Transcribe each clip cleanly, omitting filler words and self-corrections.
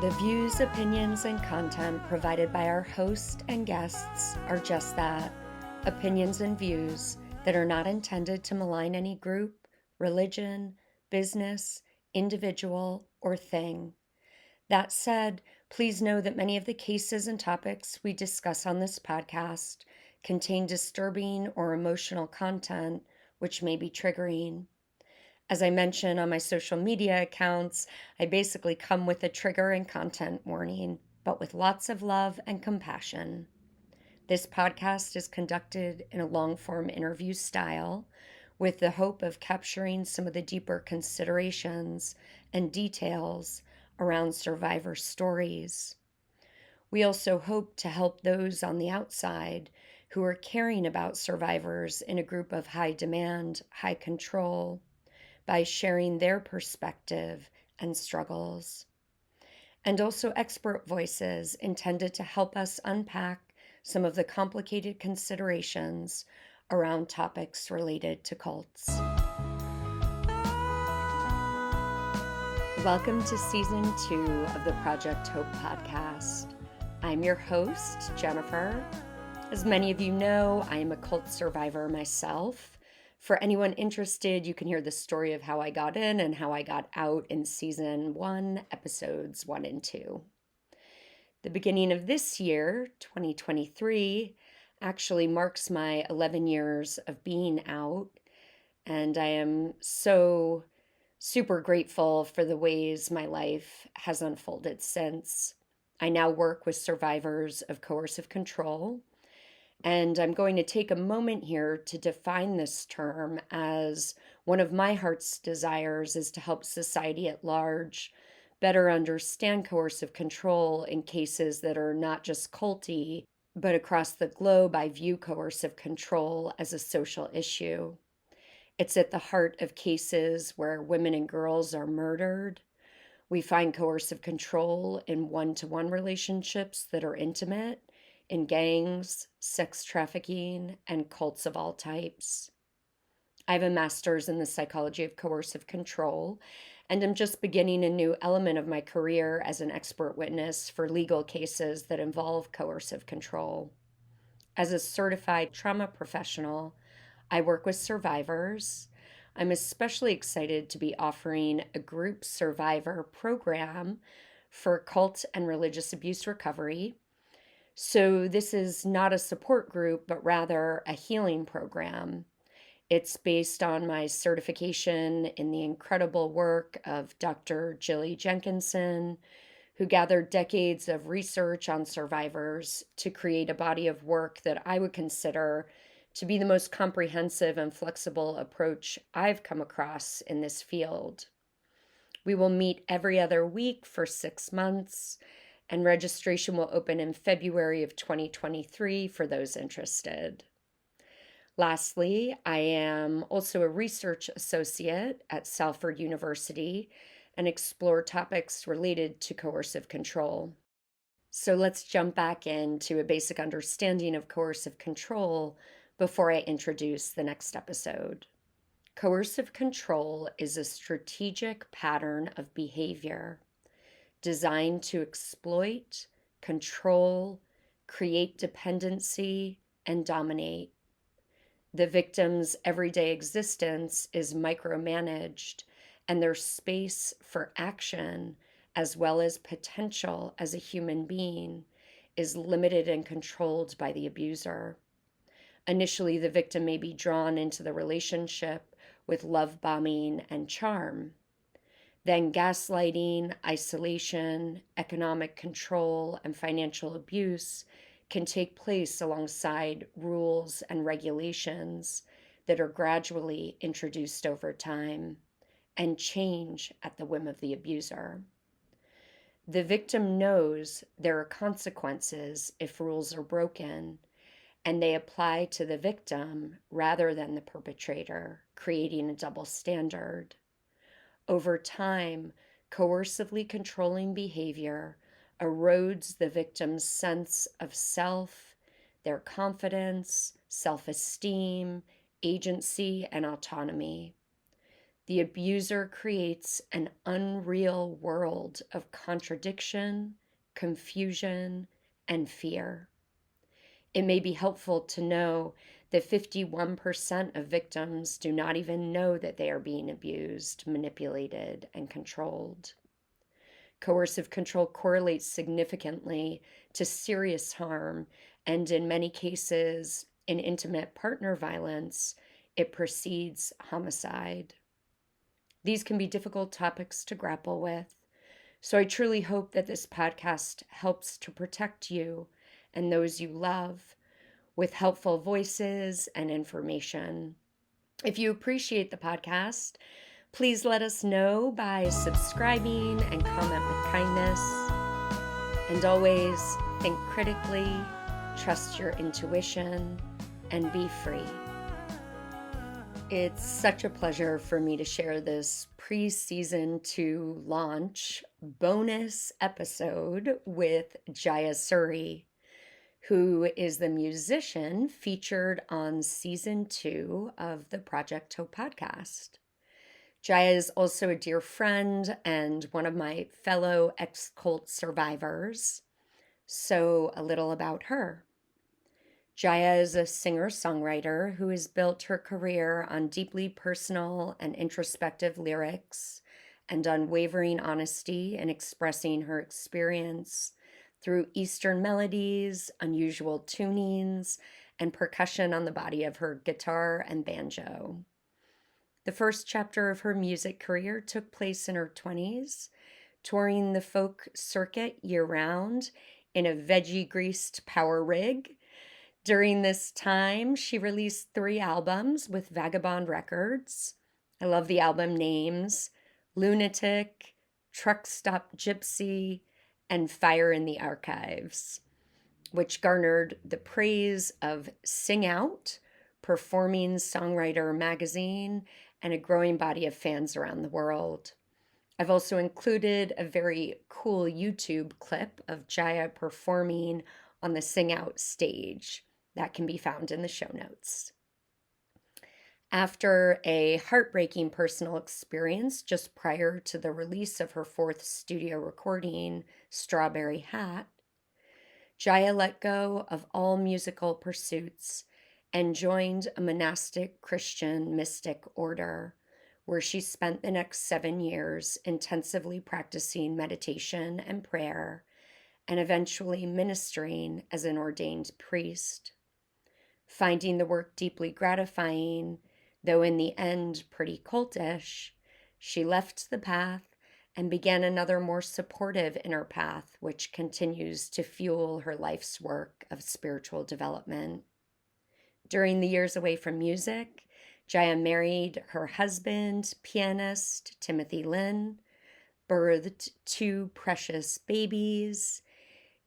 The views, opinions, and content provided by our host and guests are just that, opinions and views that are not intended to malign any group, religion, business, individual, or thing. That said, please know that many of the cases and topics we discuss on this podcast contain disturbing or emotional content which may be triggering. As I mentioned on my social media accounts, I basically come with a trigger and content warning, but with lots of love and compassion. This podcast is conducted in a long form interview style with the hope of capturing some of the deeper considerations and details around survivor stories. We also hope to help those on the outside who are caring about survivors in a group of high demand, high control, by sharing their perspective and struggles, and also expert voices intended to help us unpack some of the complicated considerations around topics related to cults. Welcome to Season 2 of the Project Hope podcast. I'm your host, Jennifer. As many of you know, I am a cult survivor myself. For anyone interested, you can hear the story of how I got in and how I got out in Season 1, Episodes 1 and 2. The beginning of this year, 2023, actually marks my 11 years of being out, and I am so super grateful for the ways my life has unfolded since. I now work with survivors of coercive control, and I'm going to take a moment here to define this term, as one of my heart's desires is to help society at large better understand coercive control in cases that are not just culty, but across the globe. I view coercive control as a social issue. It's at the heart of cases where women and girls are murdered. We find coercive control in one-to-one relationships that are intimate, in gangs, sex trafficking, and cults of all types. I have a master's in the psychology of coercive control, and I'm just beginning a new element of my career as an expert witness for legal cases that involve coercive control. As a certified trauma professional, I work with survivors. I'm especially excited to be offering a group survivor program for cult and religious abuse recovery. So this is not a support group, but rather a healing program. It's based on my certification in the incredible work of Dr. Jilly Jenkinson, who gathered decades of research on survivors to create a body of work that I would consider to be the most comprehensive and flexible approach I've come across in this field. We will meet every other week for 6 months, and registration will open in February of 2023 for those interested. Lastly, I am also a research associate at Salford University and explore topics related to coercive control. So let's jump back into a basic understanding of coercive control before I introduce the next episode. Coercive control is a strategic pattern of behavior designed to exploit, control, create dependency, and dominate. The victim's everyday existence is micromanaged, and their space for action, as well as potential as a human being, is limited and controlled by the abuser. Initially, the victim may be drawn into the relationship with love bombing and charm. Then gaslighting, isolation, economic control, and financial abuse can take place alongside rules and regulations that are gradually introduced over time and change at the whim of the abuser. The victim knows there are consequences if rules are broken, and they apply to the victim rather than the perpetrator, creating a double standard. Over time, coercively controlling behavior erodes the victim's sense of self, their confidence, self-esteem, agency, and autonomy. The abuser creates an unreal world of contradiction, confusion, and fear. It may be helpful to know that 51% of victims do not even know that they are being abused, manipulated, and controlled. Coercive control correlates significantly to serious harm, and in many cases, in intimate partner violence, it precedes homicide. These can be difficult topics to grapple with, so I truly hope that this podcast helps to protect you and those you love with helpful voices and information. If you appreciate the podcast, please let us know by subscribing and comment with kindness. And always think critically, trust your intuition, and be free. It's such a pleasure for me to share this pre-season 2 launch bonus episode with Jaia Suri, who is the musician featured on season 2 of the Project Hope podcast. Jaia is also a dear friend and one of my fellow ex-cult survivors. So a little about her. Jaia is a singer-songwriter who has built her career on deeply personal and introspective lyrics and unwavering honesty in expressing her experience through Eastern melodies, unusual tunings, and percussion on the body of her guitar and banjo. The first chapter of her music career took place in her 20s, touring the folk circuit year-round in a veggie-greased power rig. During this time, she released 3 albums with Vagabond Records. I love the album names: Lunatic, Truck Stop Gypsy, and Fire in the Archives, which garnered the praise of Sing Out, Performing Songwriter magazine, and a growing body of fans around the world. I've also included a very cool YouTube clip of Jaia performing on the Sing Out stage. That can be found in the show notes. After a heartbreaking personal experience just prior to the release of her 4th studio recording, Strawberry Hat, Jaia let go of all musical pursuits and joined a monastic Christian mystic order, where she spent the next 7 years intensively practicing meditation and prayer, and eventually ministering as an ordained priest. Finding the work deeply gratifying, though in the end pretty cultish, she left the path and began another more supportive inner path, which continues to fuel her life's work of spiritual development. During the years away from music, Jaia married her husband, pianist Timothy Lynn, birthed 2 precious babies,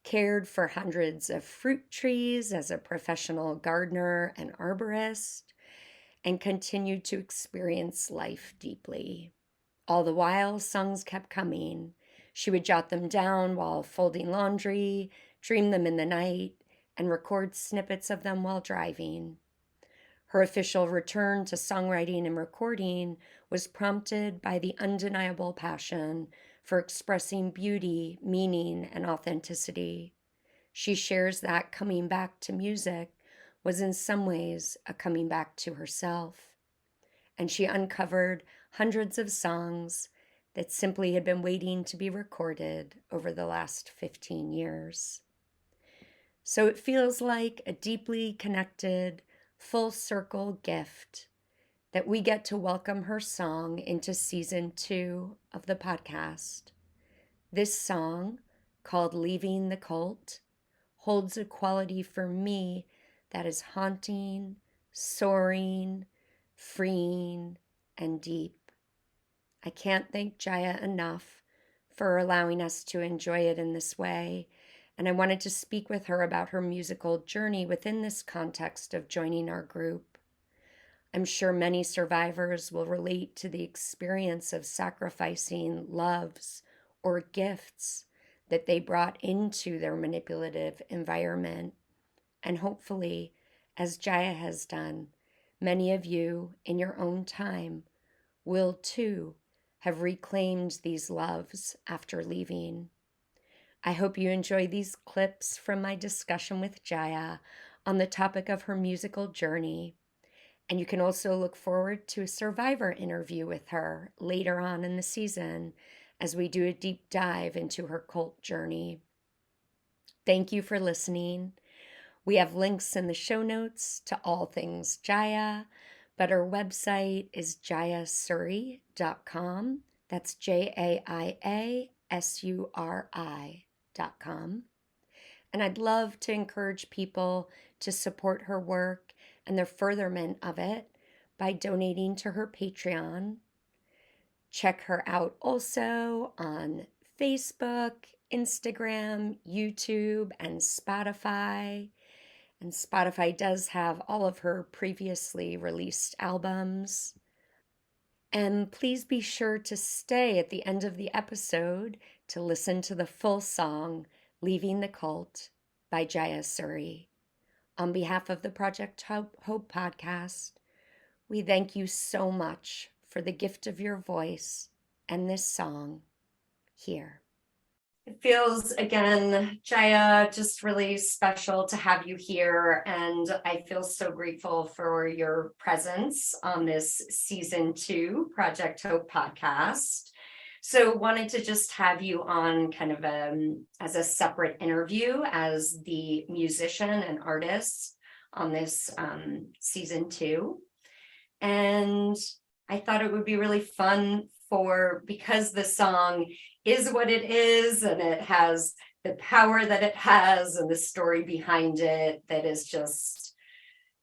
cared for hundreds of fruit trees as a professional gardener and arborist, and continued to experience life deeply. All the while, songs kept coming. She would jot them down while folding laundry, dream them in the night, and record snippets of them while driving. Her official return to songwriting and recording was prompted by the undeniable passion for expressing beauty, meaning, and authenticity. She shares that coming back to music was in some ways a coming back to herself. And she uncovered hundreds of songs that simply had been waiting to be recorded over the last 15 years. So it feels like a deeply connected, full circle gift that we get to welcome her song into season 2 of the podcast. This song, called Leaving the Cult, holds a quality for me that is haunting, soaring, freeing, and deep. I can't thank Jaia enough for allowing us to enjoy it in this way, and I wanted to speak with her about her musical journey within this context of joining our group. I'm sure many survivors will relate to the experience of sacrificing loves or gifts that they brought into their manipulative environment. And hopefully, as Jaia has done, many of you in your own time will too have reclaimed these loves after leaving. I hope you enjoy these clips from my discussion with Jaia on the topic of her musical journey. And you can also look forward to a Survivor interview with her later on in the season as we do a deep dive into her cult journey. Thank you for listening. We have links in the show notes to all things Jaia, but our website is jaiasuri.com. That's JAIASURI.com. And I'd love to encourage people to support her work and the furtherment of it by donating to her Patreon. Check her out also on Facebook, Instagram, YouTube, and Spotify. And Spotify does have all of her previously released albums. And please be sure to stay at the end of the episode to listen to the full song, Leaving the Cult by Jaia Suri. On behalf of the Project Hope podcast, we thank you so much for the gift of your voice and this song here. It feels, again, Jaia, just really special to have you here. And I feel so grateful for your presence on this season 2 Project Hope podcast. So wanted to just have you on kind of as a separate interview as the musician and artist on this season 2. And I thought it would be really fun because the song is what it is and it has the power that it has and the story behind it that is just,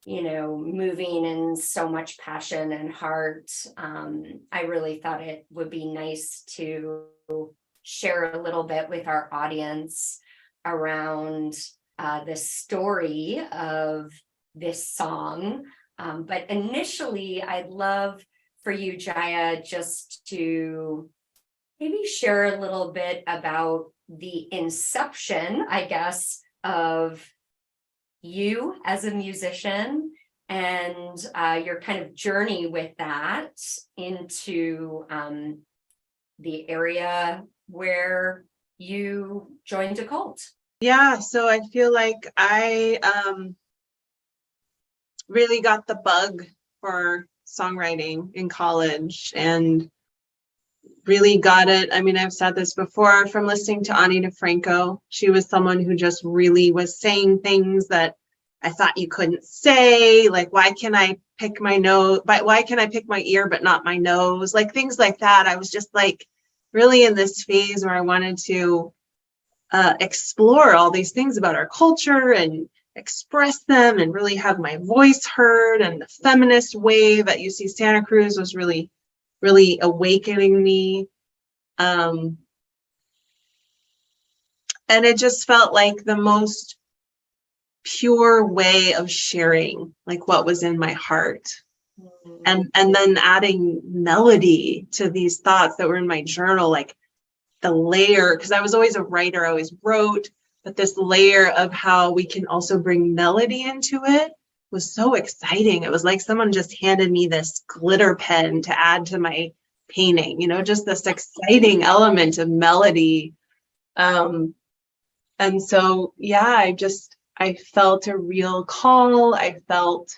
moving in so much passion and heart. I really thought it would be nice to share a little bit with our audience around the story of this song. But initially, I'd love for you, Jaia, just to maybe share a little bit about the inception, I guess, of you as a musician and your kind of journey with that into the area where you joined a cult. Yeah, so I feel like I really got the bug for songwriting in college and really got it. I mean, I've said this before from listening to Ani DeFranco. She was someone who just really was saying things that I thought you couldn't say, like, why can I pick my nose? Why can I pick my ear but not my nose? Like things like that. I was just like really in this phase where I wanted to explore all these things about our culture and express them and really have my voice heard. And the feminist wave at UC Santa Cruz was really awakening me. And it just felt like the most pure way of sharing like what was in my heart. And then adding melody to these thoughts that were in my journal, like the layer, because I was always a writer, I always wrote, but this layer of how we can also bring melody into it was so exciting. It was like someone just handed me this glitter pen to add to my painting, just this exciting element of melody. And so, yeah, I felt a real call. I felt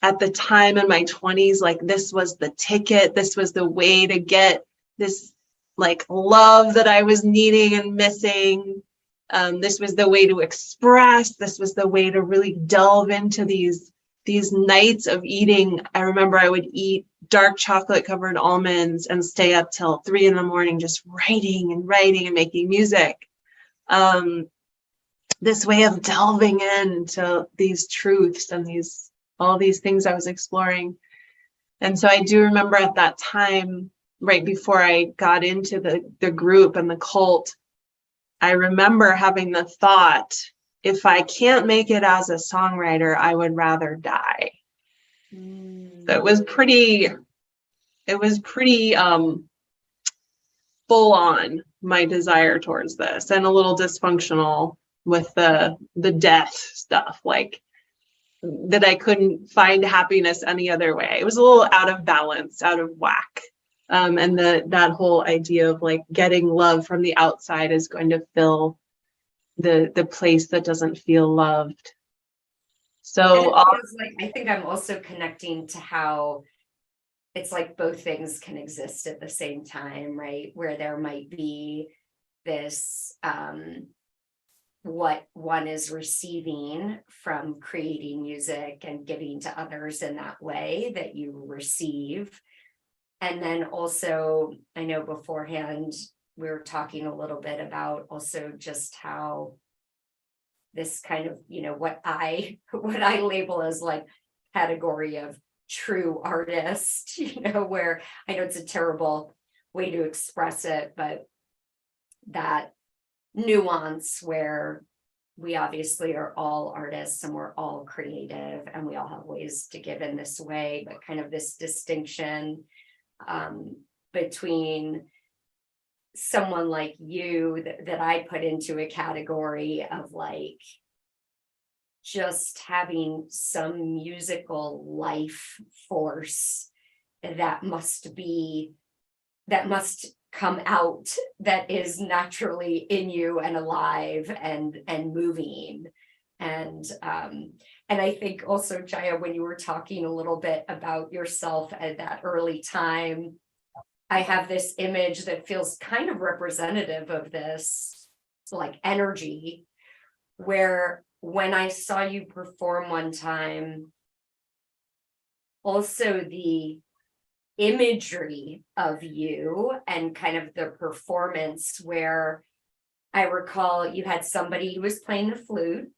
at the time in my 20s, like this was the ticket. This was the way to get this like love that I was needing and missing. This was the way to express. This was the way to really delve into these nights of eating. I remember I would eat dark chocolate covered almonds and stay up till 3 a.m. just writing and making music. This way of delving into these truths and all these things I was exploring. And so I do remember at that time, right before I got into the group and the cult, I remember having the thought, if I can't make it as a songwriter, I would rather die. So it was pretty full on, my desire towards this, and a little dysfunctional with the death stuff. Like that I couldn't find happiness any other way. It was a little out of balance, out of whack. And that whole idea of like getting love from the outside is going to fill the place that doesn't feel loved. So I think I'm also connecting to how it's like both things can exist at the same time, right? Where there might be this what one is receiving from creating music and giving to others in that way that you receive. And then also, I know beforehand we were talking a little bit about also just how this kind of, what I label as like category of true artist, where I know it's a terrible way to express it, but that nuance where we obviously are all artists and we're all creative and we all have ways to give in this way, but kind of this distinction between someone like you that I put into a category of like just having some musical life force that must come out, that is naturally in you and alive and moving. And I think also, Jaia, when you were talking a little bit about yourself at that early time, I have this image that feels kind of representative of this like energy, where when I saw you perform one time, also the imagery of you and kind of the performance, where I recall you had somebody who was playing the flute,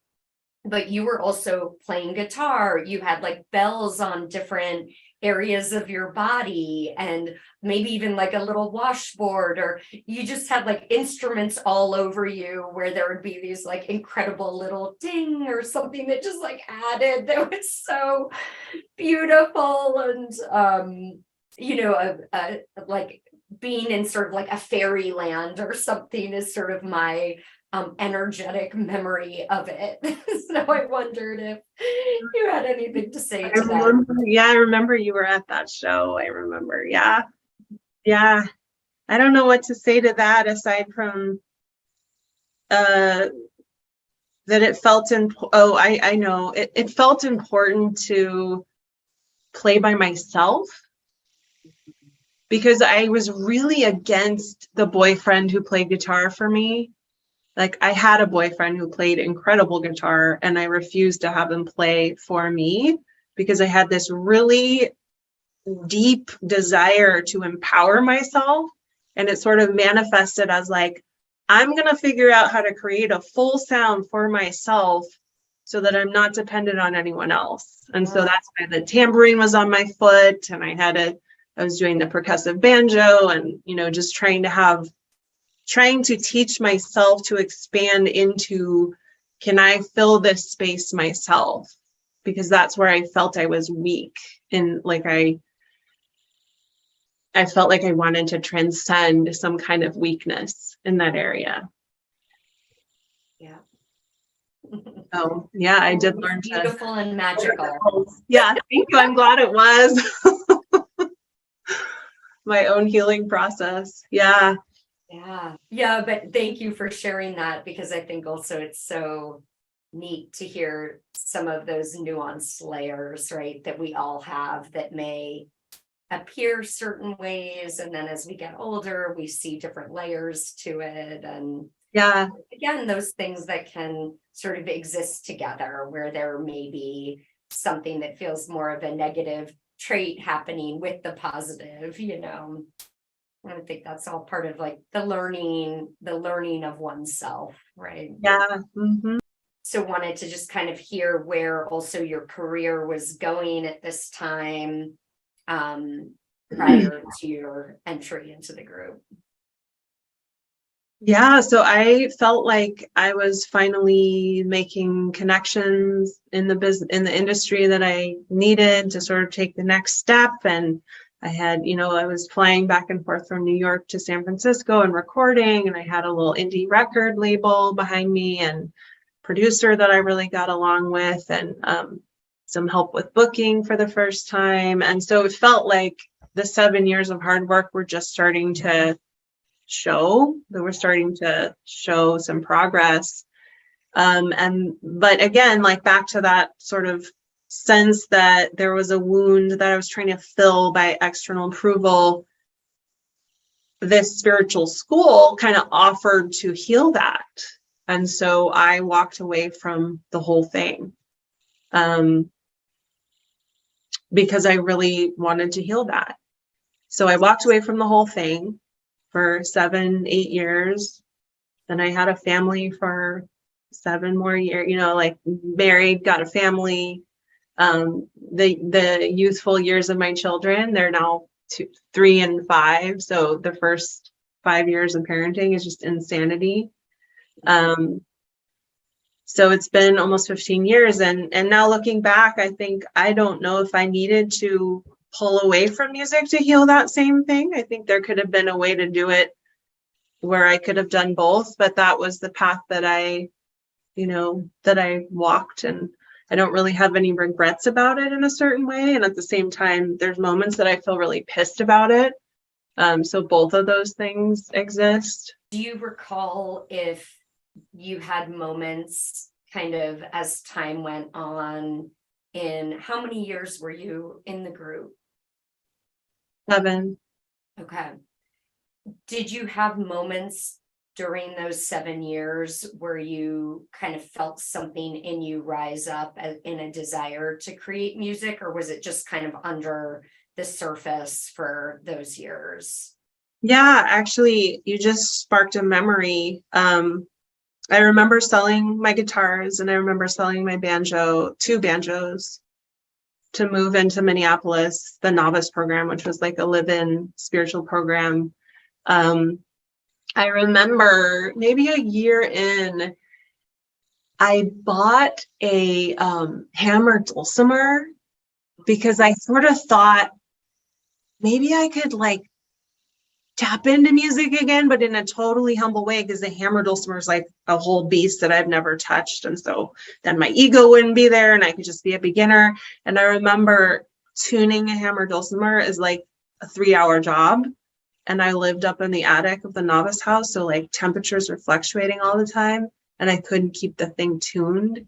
but you were also playing guitar. You had like bells on different areas of your body and maybe even like a little washboard, or you just had like instruments all over you where there would be these like incredible little ding or something that just like added, that was so beautiful. And like being in sort of like a fairyland or something is sort of my energetic memory of it. So I wondered if you had anything to say to that. Yeah, I remember you were at that show. I remember. Yeah. Yeah. I don't know what to say to that aside from that it felt I know it felt important to play by myself, because I was really against the boyfriend who played guitar for me. Like, I had a boyfriend who played incredible guitar and I refused to have him play for me because I had this really deep desire to empower myself. And it sort of manifested as like, I'm going to figure out how to create a full sound for myself so that I'm not dependent on anyone else. And so that's why the tambourine was on my foot, and I was doing the percussive banjo, and, just trying to teach myself to expand into, can I fill this space myself? Because that's where I felt I was weak. And like, I felt like I wanted to transcend some kind of weakness in that area. Yeah. So yeah, I did learn beautiful and magical. Yeah, thank you. I'm glad it was my own healing process. Yeah. Yeah, but thank you for sharing that, because I think also it's so neat to hear some of those nuanced layers, right, that we all have that may appear certain ways, and then as we get older we see different layers to it. And yeah, again, those things that can sort of exist together, where there may be something that feels more of a negative trait happening with the positive, I think that's all part of like the learning of oneself, right? Yeah. Mm-hmm. So wanted to just kind of hear where also your career was going at this time, prior to your entry into the group. Yeah, so I felt like I was finally making connections in the industry that I needed to sort of take the next step. And I had, I was flying back and forth from New York to San Francisco and recording, and I had a little indie record label behind me and producer that I really got along with. And some help with booking for the first time. And so it felt like the 7 years of hard work were just starting to show, that we're starting to show some progress. But again, like back to that sort of sense that there was a wound that I was trying to fill by external approval, this spiritual school kind of offered to heal that. And so I walked away from the whole thing, because I really wanted to heal that. So I walked away from the whole thing for 7, 8 years. Then I had a family for 7 more years, like married, got a family. The youthful years of my children, they're now 3 and 5. So the first 5 years of parenting is just insanity. So it's been almost 15 years. And now looking back, I don't know if I needed to pull away from music to heal that same thing. I think there could have been a way to do it where I could have done both, but that was the path that I walked, and I don't really have any regrets about it in a certain way. And at the same time, there's moments that I feel really pissed about it. So both of those things exist. Do you recall if you had moments kind of as time went on? In how many years were you in the group? 7. Okay. Did you have moments during those 7 years where you kind of felt something in you rise up in a desire to create music, or was it just kind of under the surface for those years? Yeah, actually, you just sparked a memory. I remember selling my guitars, and I remember selling my banjo, 2 banjos, to move into Minneapolis, the novice program, which was like a live-in spiritual program. I remember maybe a year in, I bought a hammer dulcimer because I sort of thought maybe I could like tap into music again, but in a totally humble way, because the hammer dulcimer is like a whole beast that I've never touched. And so then my ego wouldn't be there and I could just be a beginner. And I remember tuning a hammer dulcimer is like a 3-hour job. And I lived up in the attic of the novice house. So like temperatures were fluctuating all the time and I couldn't keep the thing tuned.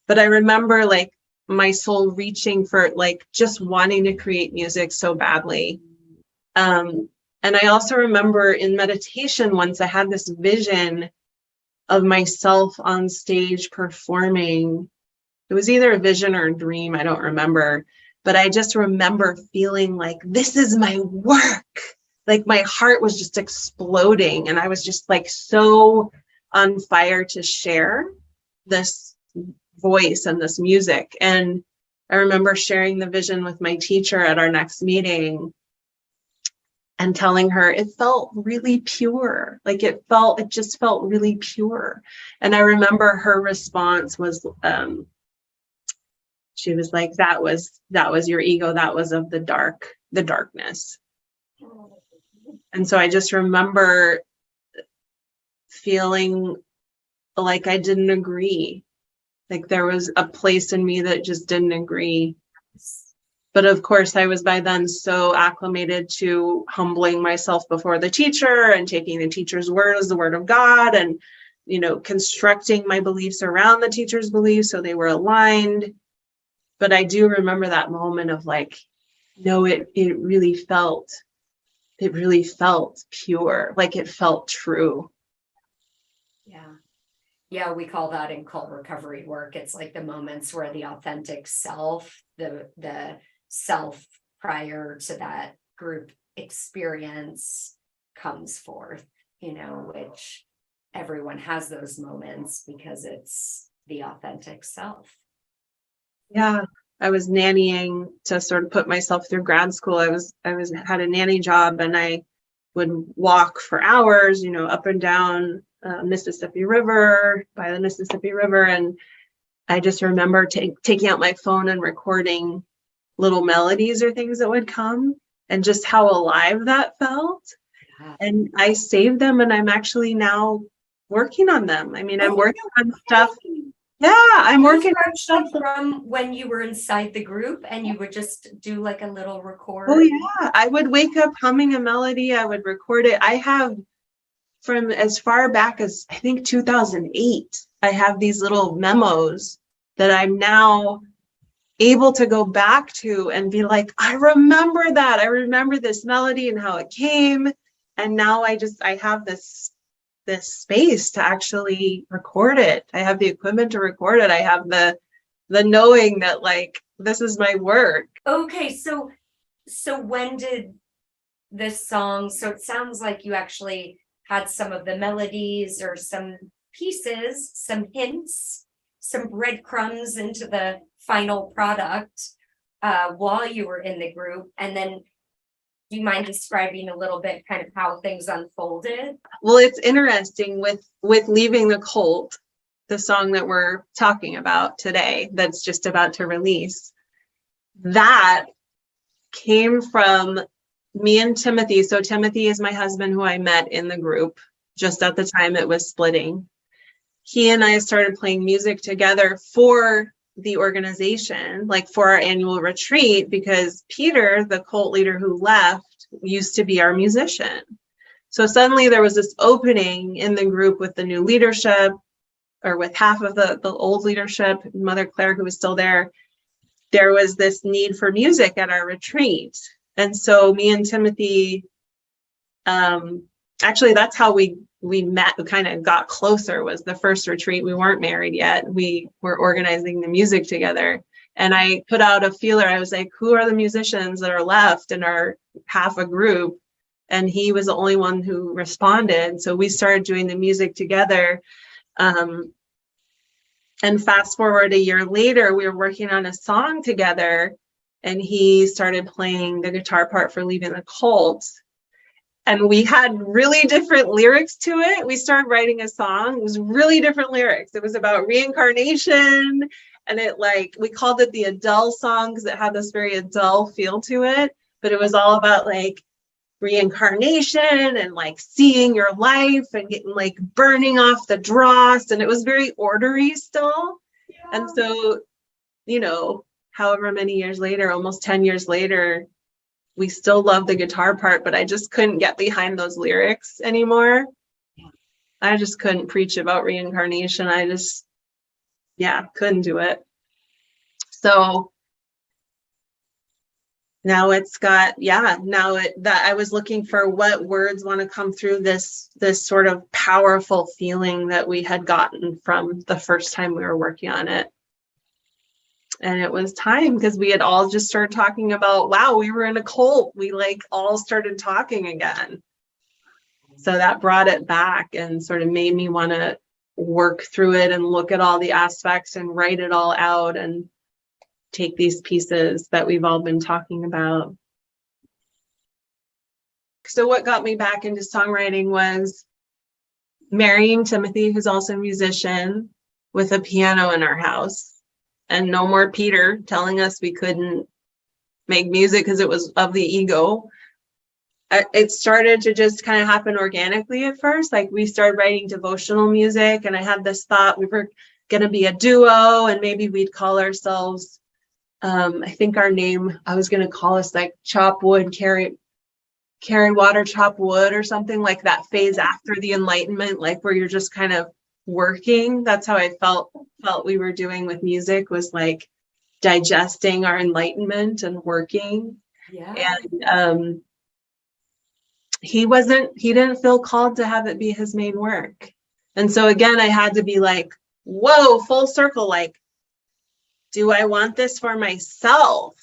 But I remember like my soul reaching for like just wanting to create music so badly. And I also remember in meditation once I had this vision of myself on stage performing. It was either a vision or a dream, I don't remember. But I just remember feeling like, this is my work. Like my heart was just exploding. And I was just like so on fire to share this voice and this music. And I remember sharing the vision with my teacher at our next meeting and telling her it felt really pure. Like it just felt really pure. And I remember her response was, she was like, that was your ego. That was of the darkness. And so I just remember feeling like I didn't agree. Like there was a place in me that just didn't agree. But of course, I was by then so acclimated to humbling myself before the teacher and taking the teacher's word as the word of God and, constructing my beliefs around the teacher's beliefs so they were aligned. But I do remember that moment of like, no, it really felt pure, like it felt true. Yeah, we call that in cult recovery work. It's like the moments where the authentic self, the self prior to that group experience comes forth, which everyone has those moments because it's the authentic self. Yeah, I was nannying to sort of put myself through grad school. I had a nanny job and I would walk for hours, up and down Mississippi River, by the Mississippi River. And I just remember taking out my phone and recording little melodies or things that would come and just how alive that felt. And I saved them and I'm actually now working on them. I mean, I'm working on stuff Yeah, I'm working on Actually stuff. from when you were inside the group and you would just do like a little Oh record. yeah, I would wake up humming a melody. I would record it. I have from as far back as I think 2008. I have these little memos that I'm now able to go back to and be like, I remember that. I remember this melody and how it came. And now I have this space to actually record it. I have the equipment to record it. I have the knowing that like this is my work. Okay, so when did this song, so it sounds like you actually had some of the melodies or some pieces, some hints, some breadcrumbs into the final product while you were in the group. And then do you mind describing a little bit kind of how things unfolded? Well, it's interesting with Leaving the Cult, the song that we're talking about today that's just about to release. That came from me and Timothy. So Timothy is my husband who I met in the group just at the time it was splitting. He and I started playing music together for the organization, like for our annual retreat, because Peter, the cult leader who left, used to be our musician. So suddenly there was this opening in the group with the new leadership, or with half of the old leadership, Mother Claire, who was still there. There was this need for music at our retreat. And so me and Timothy, actually, that's how we met, kind of got closer, was the first retreat. We weren't married yet. We were organizing the music together. And I put out a feeler. I was like, who are the musicians that are left and are half a group? And he was the only one who responded. So we started doing the music together. And fast forward a year later, we were working on a song together, and he started playing the guitar part for Leaving the Cult. And we had really different lyrics to it. We started writing a song. It was really different lyrics. It was about reincarnation. And it, like, we called it the Adele song because it had this very Adele feel to it. But it was all about like reincarnation and like seeing your life and getting like burning off the dross. And it was very ordery still. Yeah. And so, you know, however many years later, almost 10 years later, we still love the guitar part, but I just couldn't get behind those lyrics anymore. I just couldn't preach about reincarnation. I just, couldn't do it. So now it's got, that I was looking for what words want to come through this sort of powerful feeling that we had gotten from the first time we were working on it. And it was time, because we had all just started talking about, wow, we were in a cult. We like all started talking again. So that brought it back and sort of made me want to work through it and look at all the aspects and write it all out and take these pieces that we've all been talking about. So what got me back into songwriting was marrying Timothy, who's also a musician, with a piano in our house. And no more Peter telling us we couldn't make music because it was of the ego. It started to just kind of happen organically at first. Like, we started writing devotional music, and I had this thought we were going to be a duo, and maybe we'd call ourselves, I think our name, I was going to call us like Chop Wood, Carry Water, Chop Wood, or something like that phase after the Enlightenment, like where you're just kind of working. That's how I felt we were doing with music, was like digesting our enlightenment and working. And he didn't feel called to have it be his main work. And so again, I had to be like, whoa, full circle, like, do I want this for myself?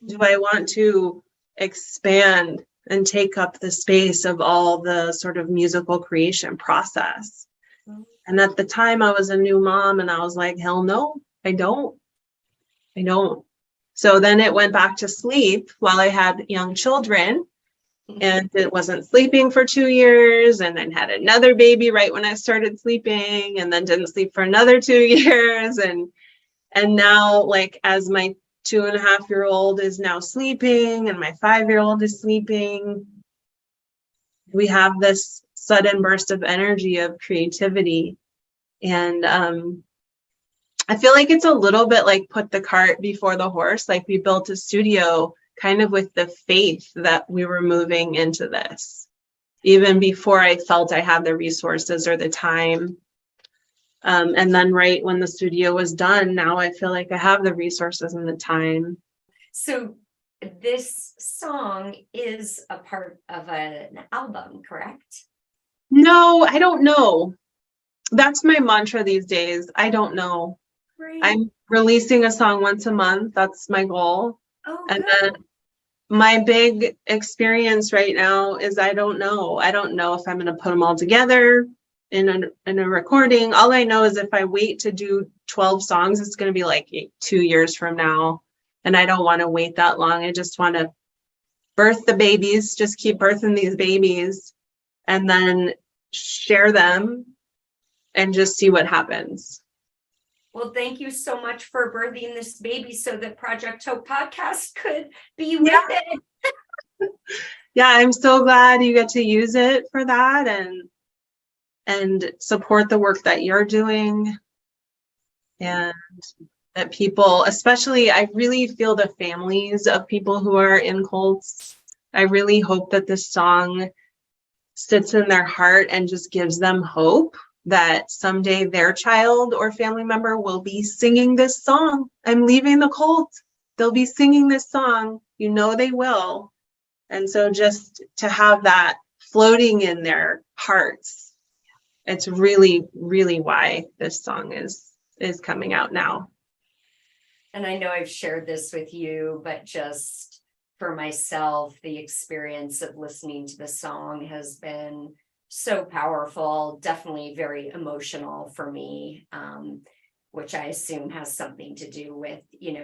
Do I want to expand and take up the space of all the sort of musical creation process? And at the time, I was a new mom, and I was like, hell no, I don't. So then it went back to sleep while I had young children, and it wasn't sleeping for 2 years, and then had another baby right when I started sleeping, and then didn't sleep for another 2 years. And now, like, as my 2.5-year-old is now sleeping and my 5-year-old is sleeping, we have this sudden burst of energy, of creativity. And I feel like it's a little bit like put the cart before the horse. Like we built a studio kind of with the faith that we were moving into this, even before I felt I had the resources or the time. And then right when the studio was done, now I feel like I have the resources and the time. So this song is a part of an album, correct? No, I don't know. That's my mantra these days. I don't know. Right. I'm releasing a song once a month. That's my goal. Oh, And good. then my big experience right now is I don't know. I don't know if I'm going to put them all together in a recording. All I know is if I wait to do 12 songs, it's going to be like 2 years from now. And I don't want to wait that long. I just want to birth the babies, just keep birthing these babies and then share them and just see what happens. Well, thank you so much for birthing this baby so that Project Hope podcast could be with it. Yeah, I'm so glad you get to use it for that and support the work that you're doing. And that people, especially, I really feel the families of people who are in cults. I really hope that this song sits in their heart and just gives them hope that someday their child or family member will be singing this song. I'm leaving the cult. They'll be singing this song. You know they will. And so just to have that floating in their hearts, it's really, really why this song is coming out now. And I know I've shared this with you, but just for myself, the experience of listening to the song has been so powerful, definitely very emotional for me, which I assume has something to do with,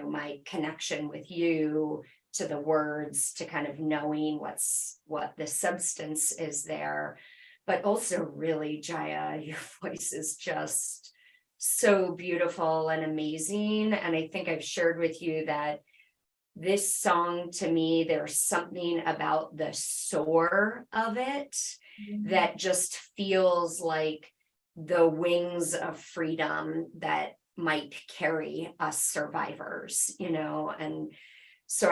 my connection with you, to the words, to kind of knowing what the substance is there. But also really, Jaia, your voice is just so beautiful and amazing. And I think I've shared with you that this song, to me, there's something about the soar of it that just feels like the wings of freedom that might carry us survivors, and so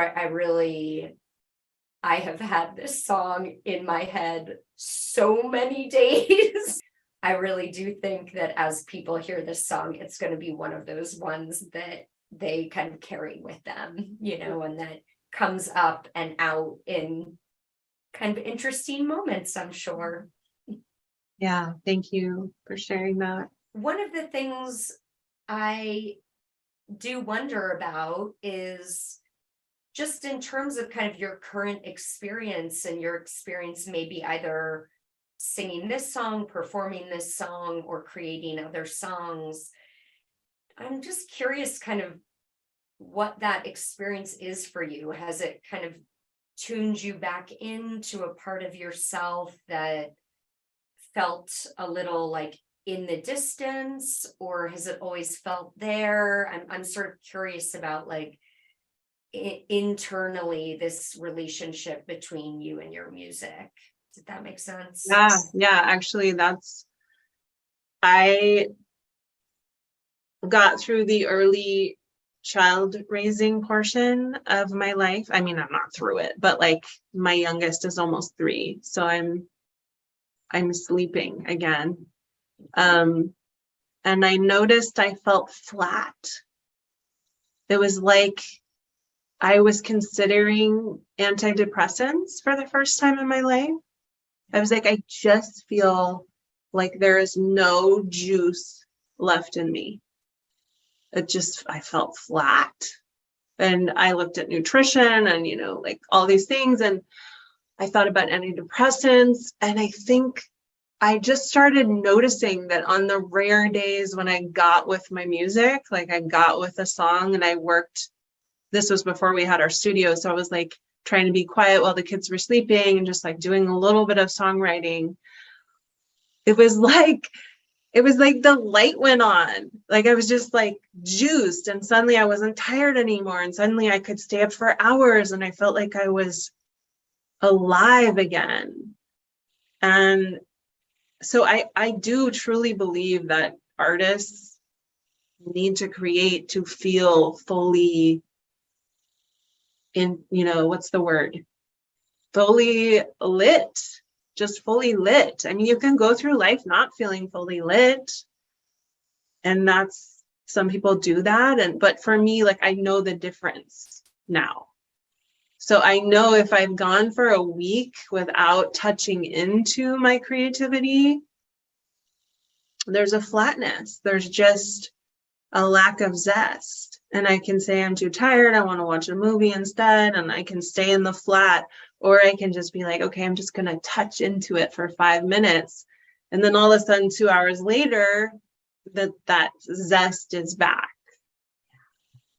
I have had this song in my head so many days. I really do think that as people hear this song, it's going to be one of those ones that they kind of carry with them, and that comes up and out in kind of interesting moments, I'm sure. Yeah, thank you for sharing that. One of the things I do wonder about is just in terms of kind of your current experience and your experience maybe either singing this song, performing this song, or creating other songs. I'm just curious kind of what that experience is for you. Has it kind of tuned you back into a part of yourself that felt a little like in the distance, or has it always felt there? I'm sort of curious about like internally this relationship between you and your music. Did that make sense? Yeah, actually I got through the early child raising portion of my life. I mean, I'm not through it, but like my youngest is almost 3, so I'm sleeping again. And I noticed I felt flat. It was like I was considering antidepressants for the first time in my life. I was like, I just feel like there is no juice left in me. I felt flat. And I looked at nutrition and, like all these things. And I thought about antidepressants. And I think I just started noticing that on the rare days when I got with my music, like I got with a song and I worked, this was before we had our studio. So I was like trying to be quiet while the kids were sleeping and just like doing a little bit of songwriting. It was like the light went on. Like I was just like juiced and suddenly I wasn't tired anymore. And suddenly I could stay up for hours and I felt like I was alive again. And so I do truly believe that artists need to create to feel fully in, what's the word? Fully lit, just fully lit. I mean, you can go through life not feeling fully lit. And that's, some people do that. But for me, like, I know the difference now. So I know if I've gone for a week without touching into my creativity, there's a flatness. There's just a lack of zest. And I can say I'm too tired, I want to watch a movie instead, and I can stay in the flat, or I can just be like, okay, I'm just going to touch into it for 5 minutes. And then all of a sudden, 2 hours later, that zest is back.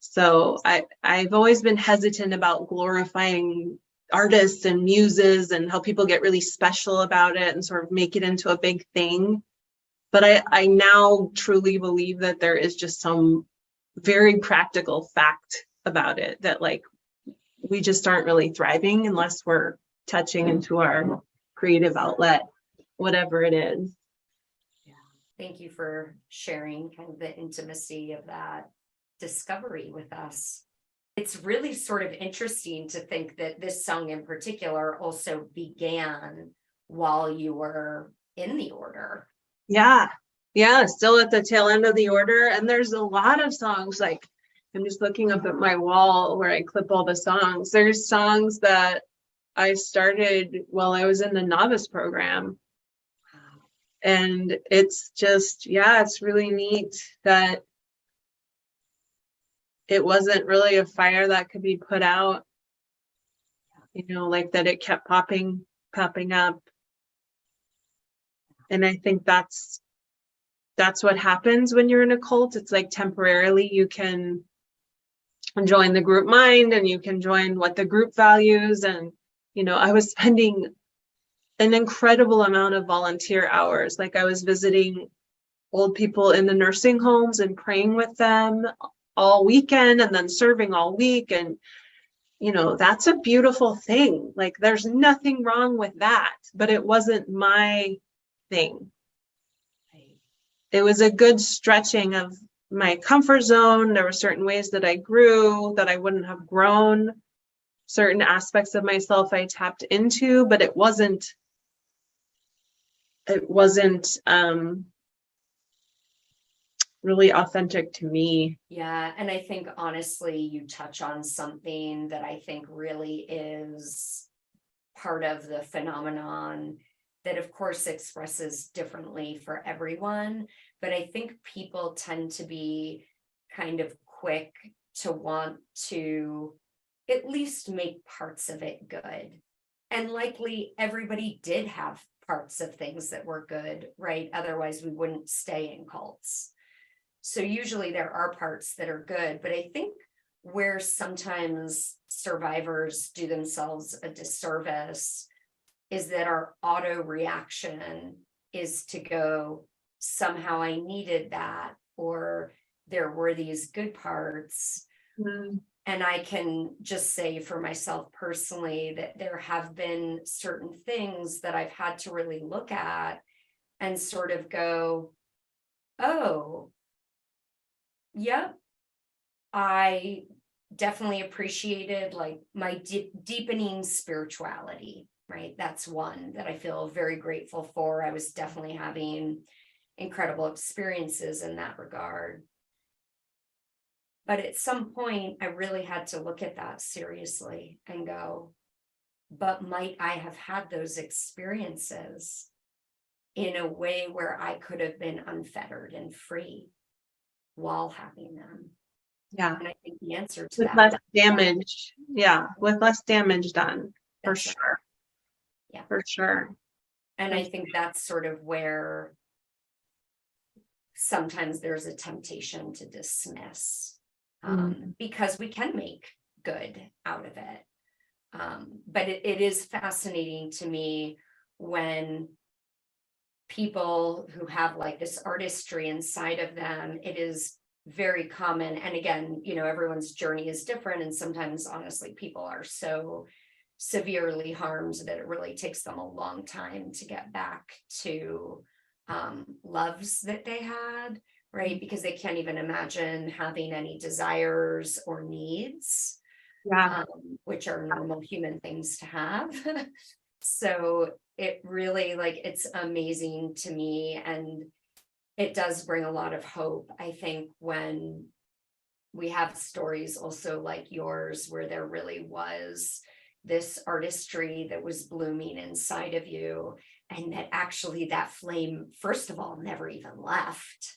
So I've always been hesitant about glorifying artists and muses and how people get really special about it and sort of make it into a big thing. But I now truly believe that there is just some very practical fact about it, that like we just aren't really thriving unless we're touching into our creative outlet, whatever it is. Yeah. Thank you for sharing kind of the intimacy of that discovery with us. It's really sort of interesting to think that this song in particular also began while you were in the order. Yeah, still at the tail end of the order. And there's a lot of songs, like I'm just looking up at my wall where I clip all the songs. There's songs that I started while I was in the novice program. And it's just, it's really neat that it wasn't really a fire that could be put out, like that it kept popping up. And I think that's what happens when you're in a cult. It's like temporarily you can join the group mind and you can join what the group values. And, I was spending an incredible amount of volunteer hours. Like I was visiting old people in the nursing homes and praying with them all weekend and then serving all week. And, that's a beautiful thing. Like there's nothing wrong with that, but it wasn't my thing. It was a good stretching of my comfort zone. There were certain ways that I grew that I wouldn't have grown. Certain aspects of myself I tapped into, but it wasn't really authentic to me. Yeah. And I think honestly, you touch on something that I think really is part of the phenomenon that of course expresses differently for everyone. But I think people tend to be kind of quick to want to at least make parts of it good. And likely everybody did have parts of things that were good, right? Otherwise we wouldn't stay in cults. So usually there are parts that are good, but I think where sometimes survivors do themselves a disservice is that our auto reaction is to go, somehow I needed that, or there were these good parts. Mm. And I can just say for myself personally that there have been certain things that I've had to really look at and sort of go, oh, yep, I definitely appreciated like my deepening spirituality, right? That's one that I feel very grateful for. I was definitely having incredible experiences in that regard. But at some point, I really had to look at that seriously and go, but might I have had those experiences in a way where I could have been unfettered and free while having them? Yeah. And I think the answer to with that less damage. Yeah, with less damage done, for sure. Right. Yeah, for sure. And I think that's sort of where sometimes there's a temptation to dismiss, because we can make good out of it. But it is fascinating to me when people who have like this artistry inside of them, it is very common. And again, everyone's journey is different. And sometimes, honestly, people are so severely harmed that it really takes them a long time to get back to loves that they had. right? Because they can't even imagine having any desires or needs, Yeah. which are normal human things to have. So it really, like, it's amazing to me. And it does bring a lot of hope, I think, when we have stories also like yours, where there really was this artistry that was blooming inside of you, and that actually that flame, first of all, never even left.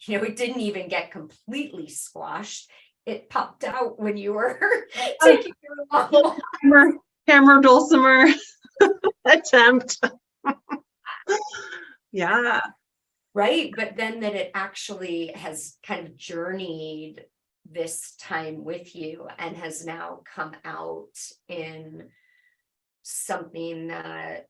It didn't even get completely squashed. It popped out when you were taking your long walk. Hammer dulcimer attempt. Yeah. Right. But then that it actually has kind of journeyed this time with you and has now come out in something that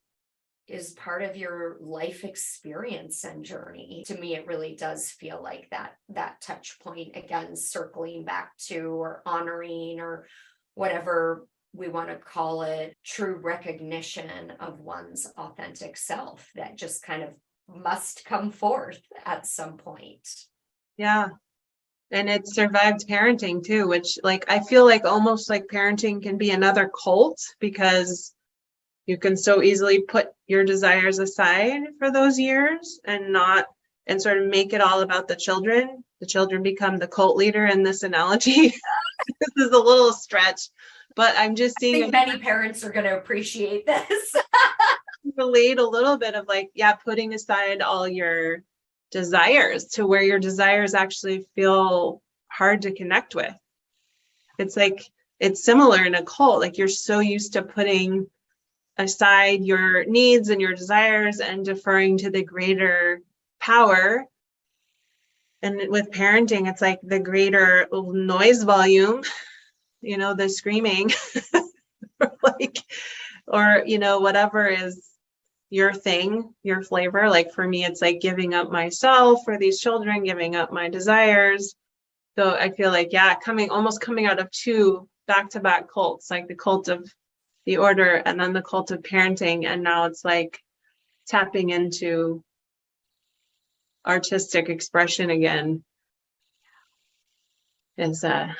is part of your life experience and journey. To me, it really does feel like that touch point, again, circling back to, or honoring, or whatever we want to call it, true recognition of one's authentic self that just kind of must come forth at some point. Yeah. And it survived parenting too, which, like, I feel like almost like parenting can be another cult, because you can so easily put your desires aside for those years and sort of make it all about the children. The children become the cult leader in this analogy. This is a little stretch, but I'm just seeing, I think many parents are going to appreciate this. relate a little bit of, like, yeah, putting aside all your desires to where your desires actually feel hard to connect with. It's like, it's similar in a cult. Like, you're so used to putting aside your needs and your desires and deferring to the greater power. And with parenting, it's like the greater noise volume, the screaming, like, or, whatever is your thing, your flavor. Like, for me, it's like giving up myself for these children, giving up my desires. So I feel like, yeah, almost coming out of two back-to-back cults, like the cult of the order and then the cult of parenting. And now it's like tapping into artistic expression again is a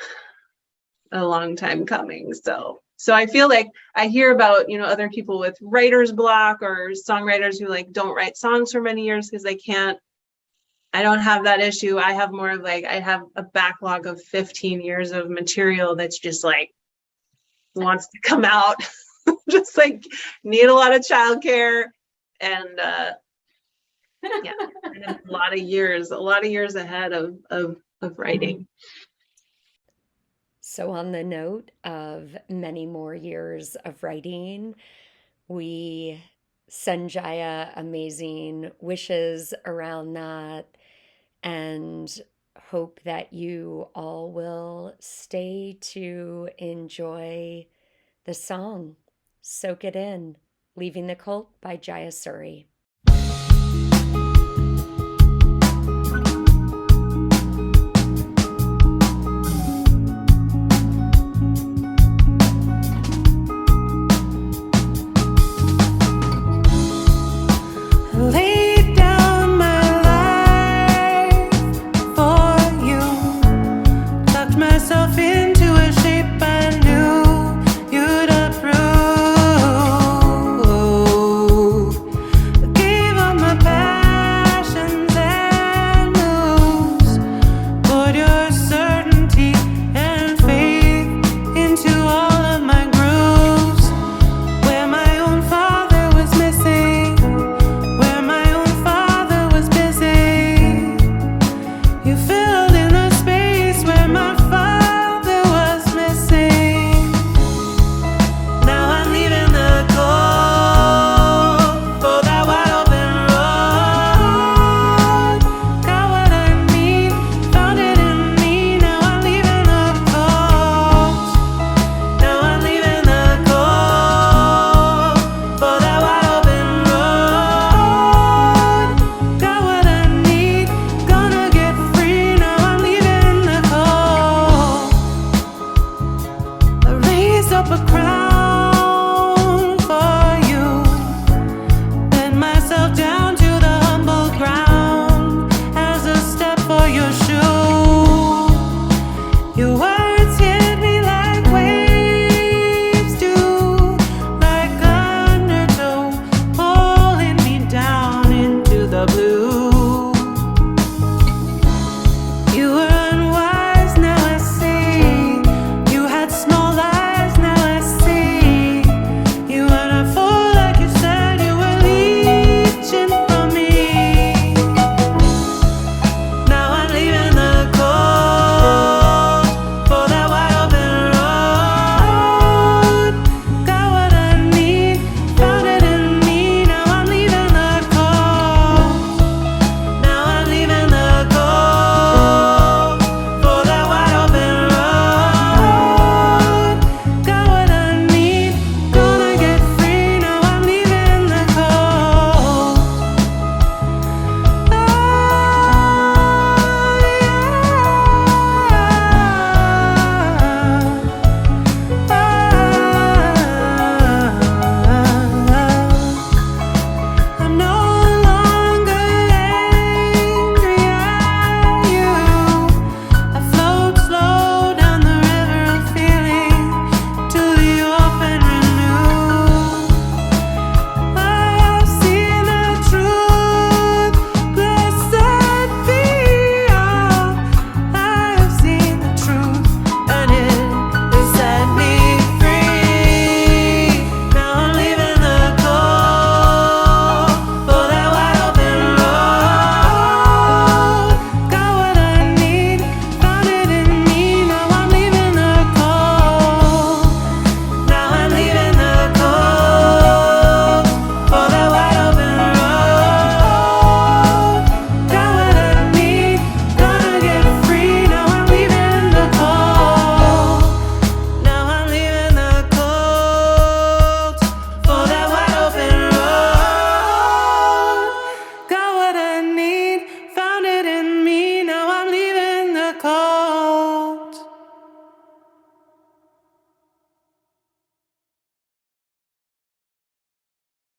long time coming. So I feel like I hear about, other people with writer's block, or songwriters who, like, don't write songs for many years because I don't have that issue. I have more of, like, I have a backlog of 15 years of material that's just, like, wants to come out. Just, like, need a lot of childcare and yeah, and a lot of years ahead of writing. So, on the note of many more years of writing, we send Jaia amazing wishes around that, and hope that you all will stay to enjoy the song. Soak it in. Leaving the Cult by Jaia Suri.